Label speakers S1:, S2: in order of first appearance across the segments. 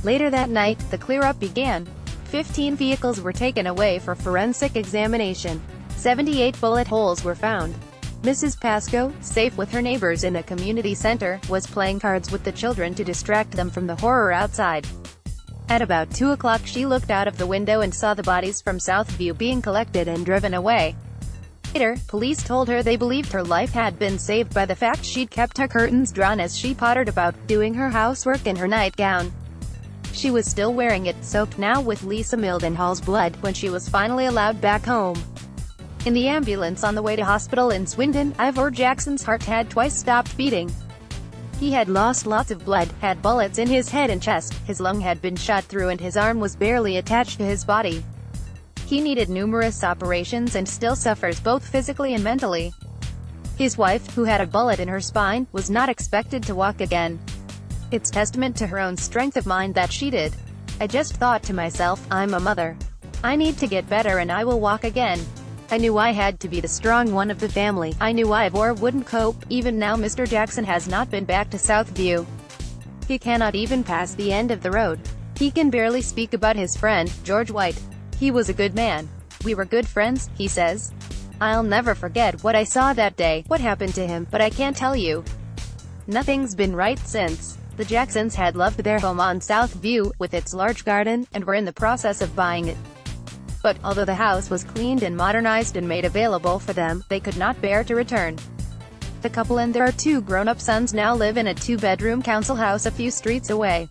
S1: Later that night, the clear-up began. 15 vehicles were taken away for forensic examination. 78 bullet holes were found. Mrs. Pascoe, safe with her neighbors in a community center, was playing cards with the children to distract them from the horror outside. At about 2 o'clock she looked out of the window and saw the bodies from Southview being collected and driven away. Later, police told her they believed her life had been saved by the fact she'd kept her curtains drawn as she pottered about, doing her housework in her nightgown. She was still wearing it, soaked now with Lisa Mildenhall's blood, when she was finally allowed back home. In the ambulance on the way to hospital in Swindon, Ivor Jackson's heart had twice stopped beating. He had lost lots of blood, had bullets in his head and chest, his lung had been shot through and his arm was barely attached to his body. He needed numerous operations and still suffers both physically and mentally. His wife, who had a bullet in her spine, was not expected to walk again. It's testament to her own strength of mind that she did. I just thought to myself, I'm a mother. I need to get better and I will walk again. I knew I had to be the strong one of the family. I knew Ivor wouldn't cope. Even now Mr. Jackson has not been back to Southview. He cannot even pass the end of the road. He can barely speak about his friend, George White. He was a good man. We were good friends, he says. I'll never forget what I saw that day, what happened to him, but I can't tell you. Nothing's been right since. The Jacksons had loved their home on Southview, with its large garden, and were in the process of buying it. But, although the house was cleaned and modernized and made available for them, they could not bear to return. The couple and their 2 grown-up sons now live in a 2-bedroom council house a few streets away.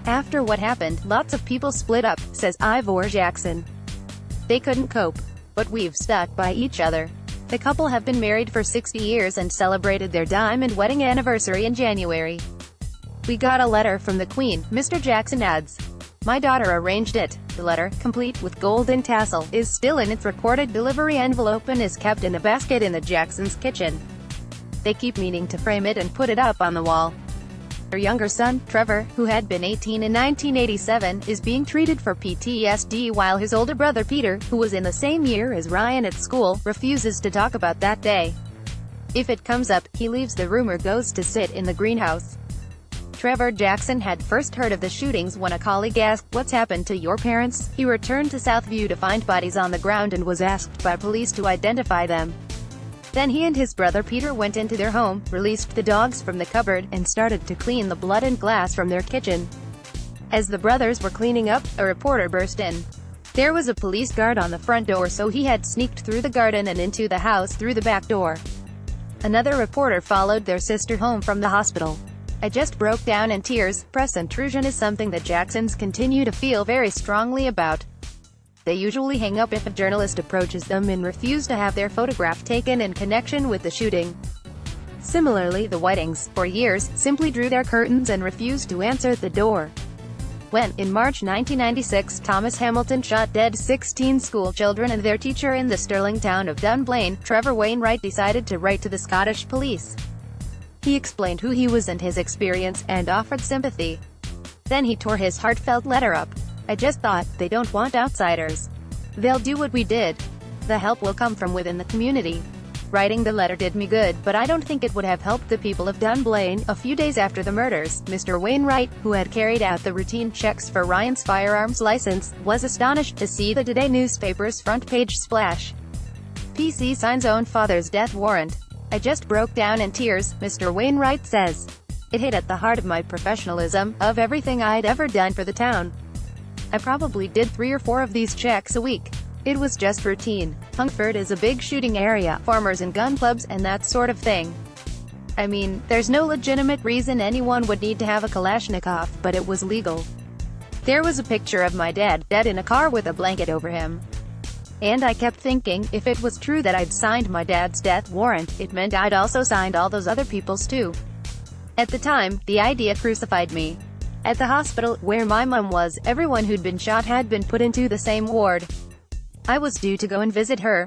S1: After what happened, lots of people split up, says Ivor Jackson. They couldn't cope. But we've stuck by each other. The couple have been married for 60 years and celebrated their diamond wedding anniversary in January. We got a letter from the Queen, Mr. Jackson adds. My daughter arranged it. The letter, complete with golden tassel, is still in its recorded delivery envelope and is kept in a basket in the Jacksons' kitchen. They keep meaning to frame it and put it up on the wall. Their younger son, Trevor, who had been 18 in 1987, is being treated for PTSD while his older brother Peter, who was in the same year as Ryan at school, refuses to talk about that day. If it comes up, he leaves the room or goes to sit in the greenhouse. Trevor Jackson had first heard of the shootings when a colleague asked, "What's happened to your parents?" He returned to Southview to find bodies on the ground and was asked by police to identify them. Then he and his brother Peter went into their home, released the dogs from the cupboard, and started to clean the blood and glass from their kitchen. As the brothers were cleaning up, a reporter burst in. There was a police guard on the front door, so he had sneaked through the garden and into the house through the back door. Another reporter followed their sister home from the hospital. I just broke down in tears. Press intrusion is something that Jacksons continue to feel very strongly about. They usually hang up if a journalist approaches them and refuse to have their photograph taken in connection with the shooting. Similarly, the Whitings, for years, simply drew their curtains and refused to answer the door. When, in March 1996, Thomas Hamilton shot dead 16 school children and their teacher in the Sterling town of Dunblane, Trevor Wainwright decided to write to the Scottish police. He explained who he was and his experience, and offered sympathy. Then he tore his heartfelt letter up. I just thought, they don't want outsiders. They'll do what we did. The help will come from within the community. Writing the letter did me good, but I don't think it would have helped the people of Dunblane. A few days after the murders, Mr. Wainwright, who had carried out the routine checks for Ryan's firearms license, was astonished to see the Today newspaper's front page splash. PC signs own father's death warrant. I just broke down in tears, Mr. Wainwright says. It hit at the heart of my professionalism, of everything I'd ever done for the town. I probably did 3 or 4 of these checks a week. It was just routine. Hungerford is a big shooting area, farmers and gun clubs, and that sort of thing. I mean, there's no legitimate reason anyone would need to have a Kalashnikov, but it was legal. There was a picture of my dad, dead in a car with a blanket over him. And I kept thinking, if it was true that I'd signed my dad's death warrant, it meant I'd also signed all those other people's too. At the time, the idea crucified me. At the hospital, where my mum was, everyone who'd been shot had been put into the same ward. I was due to go and visit her.